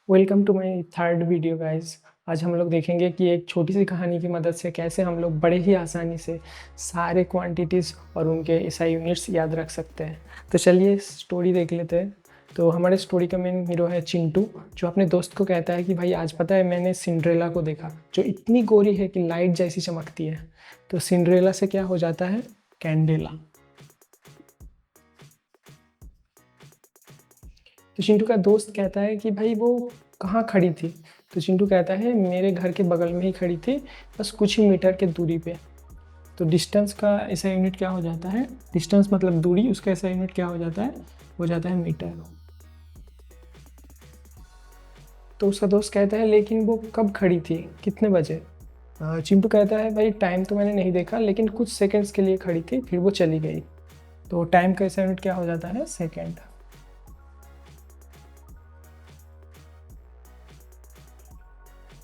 Welcome to my third video guys. आज हम लोग देखेंगे कि एक छोटी सी कहानी की मदद से कैसे हम लोग बड़े ही आसानी से सारे क्वांटिटीज़ और उनके एसआई यूनिट्स याद रख सकते हैं। तो चलिए स्टोरी देख लेते हैं। तो हमारे स्टोरी का मेन हीरो है चिंटू, जो अपने दोस्त को कहता है कि भाई आज पता है मैंने सिंड्रेला को देखा, जो इतनी गोरी है कि लाइट जैसी चमकती है। तो सिंड्रेला से क्या हो जाता है, कैंडेला। तो चिंटू का दोस्त कहता है कि भाई वो कहाँ खड़ी थी। तो चिंटू कहता है मेरे घर के बगल में ही खड़ी थी, बस कुछ ही मीटर के दूरी पे। तो डिस्टेंस का ऐसा यूनिट क्या हो जाता है, डिस्टेंस मतलब दूरी, उसका ऐसा यूनिट क्या हो जाता है, हो जाता है मीटर। तो उसका दोस्त कहता है लेकिन वो कब खड़ी थी, कितने बजे। चिंटू कहता है भाई टाइम तो मैंने नहीं देखा, लेकिन कुछ सेकेंड्स के लिए खड़ी थी, फिर वो चली गई। तो टाइम का ऐसा यूनिट क्या हो जाता है, सेकेंड।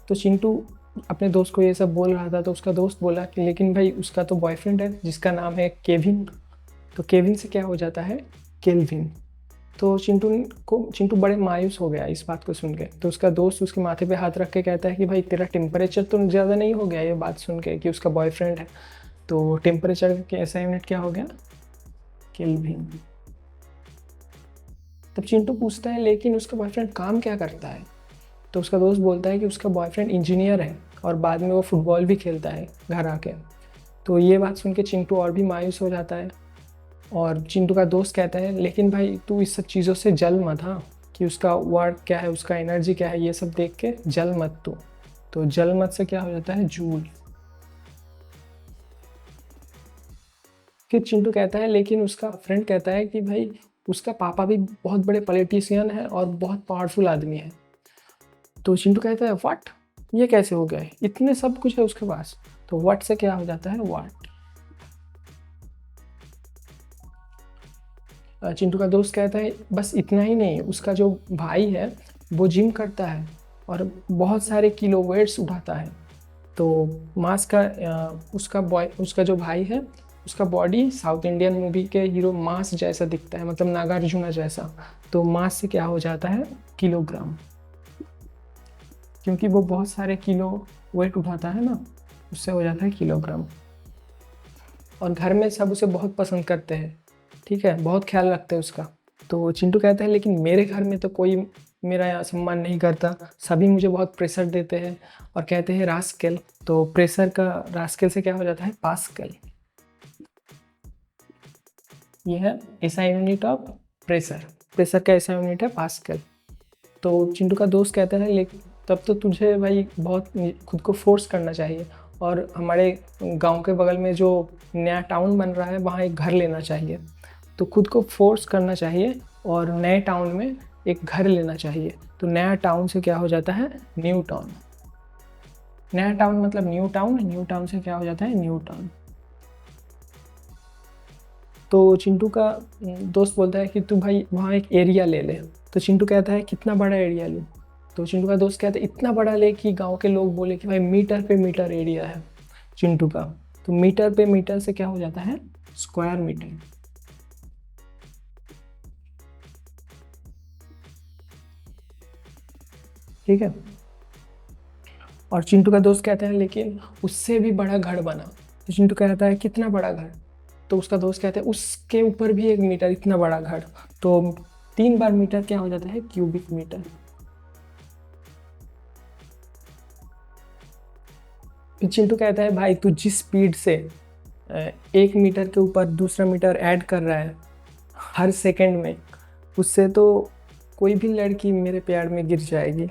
तो चिंटू अपने दोस्त को ये सब बोल रहा था, तो उसका दोस्त बोला कि लेकिन भाई उसका तो बॉयफ्रेंड है जिसका नाम है केविन। तो केविन से क्या हो जाता है, केल्विन। तो चिंटू बड़े मायूस हो गया इस बात को सुन के। तो उसका दोस्त उसके माथे पे हाथ रख के कहता है कि भाई तेरा टेम्परेचर तो ज़्यादा नहीं हो गया ये बात सुन के कि उसका बॉयफ्रेंड है। तो टेम्परेचर के ऐसा यूनिट क्या हो गया, केल्विन। तब चिंटू पूछता है लेकिन उसका बॉयफ्रेंड काम क्या करता है। तो उसका दोस्त बोलता है कि उसका बॉयफ्रेंड इंजीनियर है और बाद में वो फुटबॉल भी खेलता है घर आके। तो ये बात सुन के चिंटू और भी मायूस हो जाता है। और चिंटू का दोस्त कहता है लेकिन भाई तू इस सब चीज़ों से जल मत, हाँ, कि उसका वर्क क्या है, उसका एनर्जी क्या है, ये सब देख के जल मत तू। तो जल मत से क्या हो जाता है, जूल। फिर चिंटू कहता है लेकिन उसका फ्रेंड कहता है कि भाई उसका पापा भी बहुत बड़े पॉलिटिशियन है और बहुत पावरफुल आदमी है। तो चिंटू कहता है व्हाट, ये कैसे हो गए, इतने सब कुछ है उसके पास। तो व्हाट से क्या हो जाता है, व्हाट। चिंटू का दोस्त कहता है बस इतना ही नहीं, उसका जो भाई है वो जिम करता है और बहुत सारे किलो वेट्स उठाता है। तो मास का उसका जो भाई है उसका बॉडी साउथ इंडियन मूवी के हीरो मास जैसा दिखता है, मतलब नागार्जुना जैसा। तो मास से क्या हो जाता है, किलोग्राम, क्योंकि वो बहुत सारे किलो वेट उठाता है ना, उससे हो जाता है किलोग्राम। और घर में सब उसे बहुत पसंद करते हैं, ठीक है, बहुत ख्याल रखते हैं उसका। तो चिंटू कहता है लेकिन मेरे घर में तो कोई मेरा यहाँ सम्मान नहीं करता, सभी मुझे बहुत प्रेशर देते हैं और कहते हैं रास्केल। तो प्रेशर का रास्केल से क्या हो जाता है, पास्कल। ये है ऐसा यूनिट ऑफ प्रेशर। प्रेशर का ऐसा यूनिट है पास्कल। तो चिंटू का दोस्त कहता है लेकिन तब तो तुझे भाई बहुत खुद को फोर्स करना चाहिए और हमारे गांव के बगल में जो नया टाउन बन रहा है वहाँ एक घर लेना चाहिए। तो खुद को फोर्स करना चाहिए और नए टाउन में एक घर लेना चाहिए। तो नया टाउन से क्या हो जाता है, न्यू टाउन। नया टाउन मतलब न्यू टाउन, न्यू टाउन से क्या हो जाता है, न्यू टाउन। तो चिंटू का दोस्त बोलता है कि तू भाई वहाँ एक एरिया ले ले। तो चिंटू कहता है कितना बड़ा एरिया लूँ। तो चिंटू का दोस्त कहता है इतना बड़ा ले कि गांव के लोग बोले कि भाई मीटर पे मीटर एरिया है चिंटू का। तो मीटर पे मीटर से क्या हो जाता है, स्क्वायर मीटर। ठीक है। और चिंटू का दोस्त कहता है लेकिन उससे भी बड़ा घर बना। तो चिंटू कहता है कितना बड़ा घर। तो उसका दोस्त कहता है उसके ऊपर भी एक मीटर इतना बड़ा घर। तो 3 बार मीटर क्या हो जाता है, क्यूबिक मीटर। फिर चिंटू कहता है भाई तू जिस स्पीड से 1 मीटर के ऊपर दूसरा मीटर ऐड कर रहा है हर सेकंड में, उससे तो कोई भी लड़की मेरे प्यार में गिर जाएगी।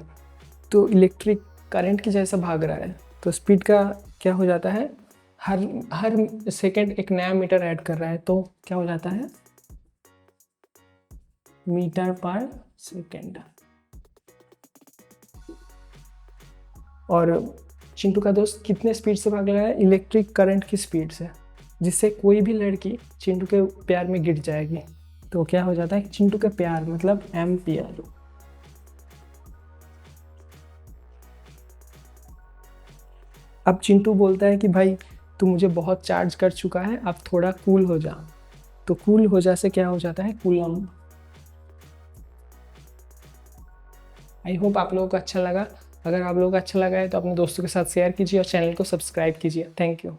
तो इलेक्ट्रिक करंट की जैसा भाग रहा है। तो स्पीड का क्या हो जाता है, हर हर सेकंड एक नया मीटर ऐड कर रहा है, तो क्या हो जाता है, मीटर पर सेकंड। और चिंटू का दोस्त कितने स्पीड से भाग रहा है, इलेक्ट्रिक करंट की स्पीड से, जिससे कोई भी लड़की चिंटू के प्यार में गिर जाएगी। तो क्या हो जाता है, चिंटू के प्यार मतलब एम्पियर। अब चिंटू बोलता है कि भाई तू मुझे बहुत चार्ज कर चुका है, अब थोड़ा कूल हो जा। तो कूल हो जा से क्या हो जाता है, कूलम। आई होप आप लोगों को अच्छा लगा। अगर आप लोगों को अच्छा लगा है तो अपने दोस्तों के साथ शेयर कीजिए और चैनल को सब्सक्राइब कीजिए। Thank you.